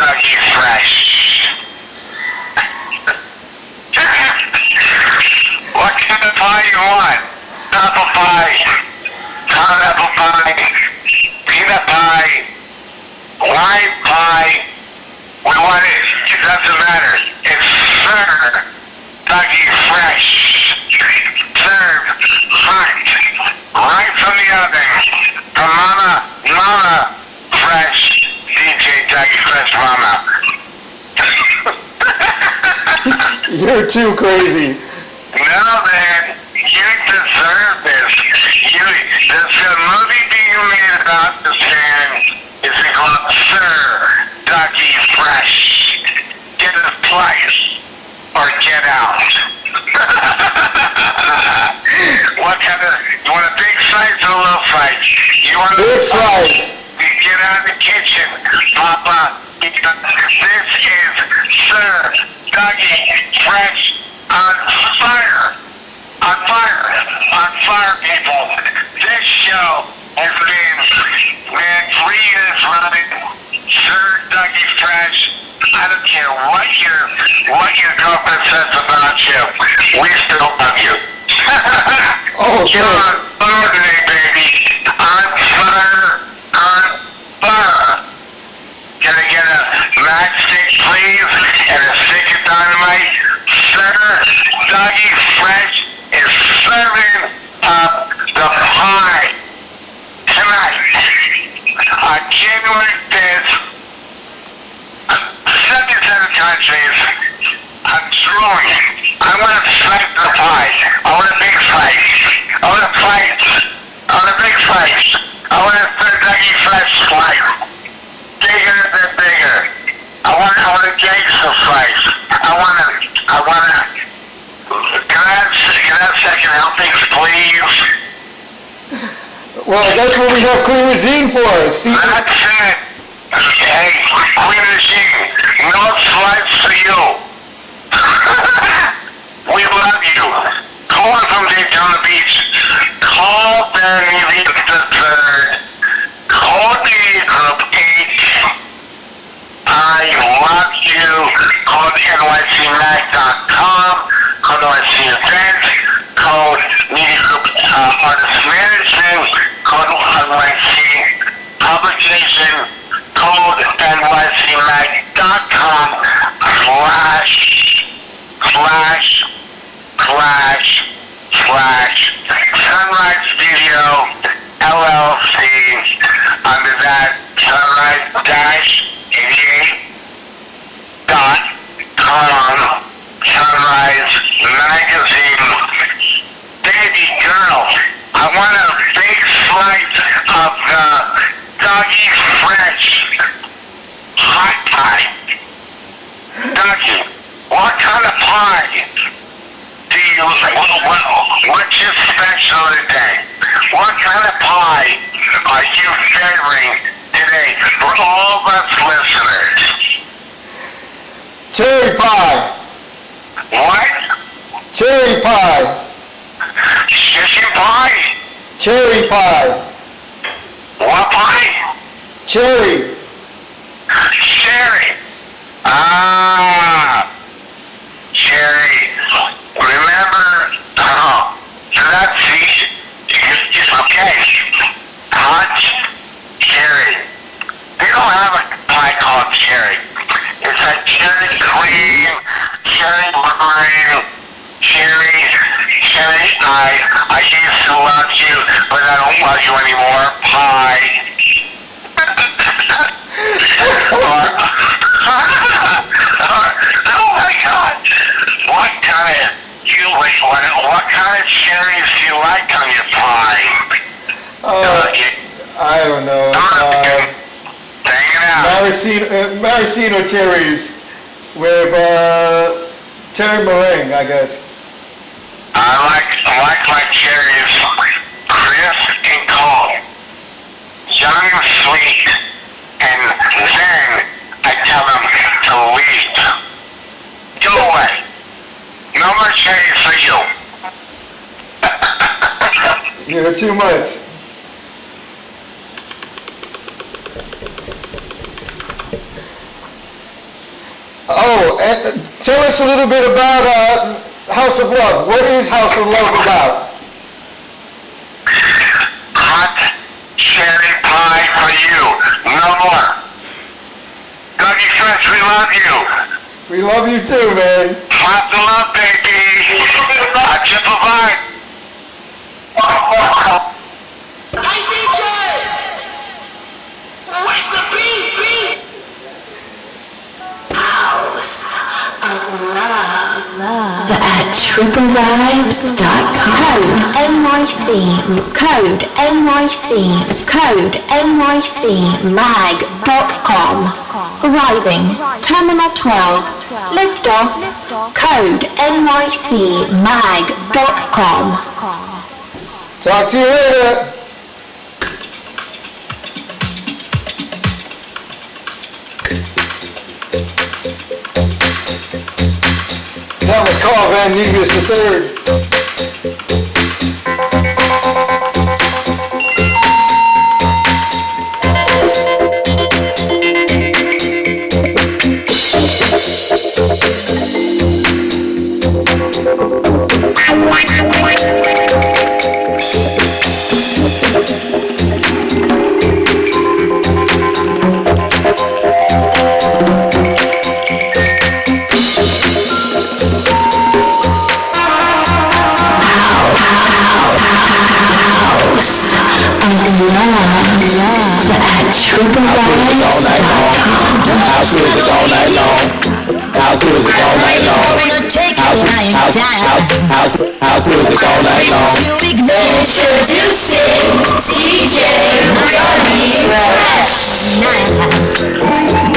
Dougie Fresh. What kind of pie you want? Apple pie, pineapple pie, peanut pie, lime pie. We want it. It doesn't matter. It's Sir Dougie Fresh. Served hot, right from the oven. From Mama Fresh. DJ Dougie Fresh Mama. You're too crazy. No, man. You deserve this. There's a movie being made about this man. It's called Sir Dougie Fresh. Get his place or get out. What kind of, you want a big slice or a little slice? You want Big slice. Get out of the kitchen, Papa. This is Sir Dougie Fresh on fire. On fire. On fire, people. This show has been, man, 3 years running. Sir Dougie Fresh. I don't care what your girlfriend says about you. We still love you. Oh, You're on fire today, baby. On fire. On fire. Can I get a matchstick, please? And a stick of dynamite? Sir Dougie Fresh is serving up the pie tonight on January 5th. 77 countries. I'm throwing. I want to slice the pie. I want a big slice. I want a slice. I want a big slice. I want a Sir Dougie Fresh slice. Bigger than bigger. I want a gangster slice. I want to. Can I have a second helping, please? Well, that's what we have Queen Regine for. See? That's it. Hey, Queen Regine, no slice for you. We love you. Calling from Daytona Beach. Call Benny the Third. Call me Group H. I love you. Code NYCMag.com. Code NYC Events. Code Media Group Artist Management. Code NYC Publication. Code NYCMag.com. Sunrise Studio LLC. Under that, Sunrise-88.com. Sunrise Magazine. Baby girl, I want a big slice of the Dougie Fresh hot pie. Dougie, what kind of pie do you, what's your special today? What kind of pie are you favoring today for all of us listeners? Cherry pie. What? Cherry pie. Chicken pie? Cherry pie. What pie? Cherry. Cherry. Ah. Cherry. Remember, so that's okay. Hot cherry. They don't have a pie called cherry. It's a cherry cream, cherry margarine, cherry. I used to love you, but I don't love you anymore. Pie. Oh my God! What kind of cherries do you like on your pie? I don't know. Hang it out. Maraschino cherries with cherry meringue, I guess. I like my cherries crisp and cold, young and sweet, and then I tell them to leave. Go away. No more cherries for you. You're too much. tell us a little bit about House of Love. What is House of Love about? Hot cherry pie for you. No more. Dougie Fresh, we love you. We love you too, man. Lots of love, baby. A triple vibe. Hey DJ! Where's the beat? House of Love. At triplevibes.com. Code NYC mag.com. Arriving Terminal 12. Liftoff. Code NYC mag.com. Talk to you later. That was Carl Van Nevis III. House music all night long. House music all night long. House music all night long. Introducing DJ Dougie Fresh.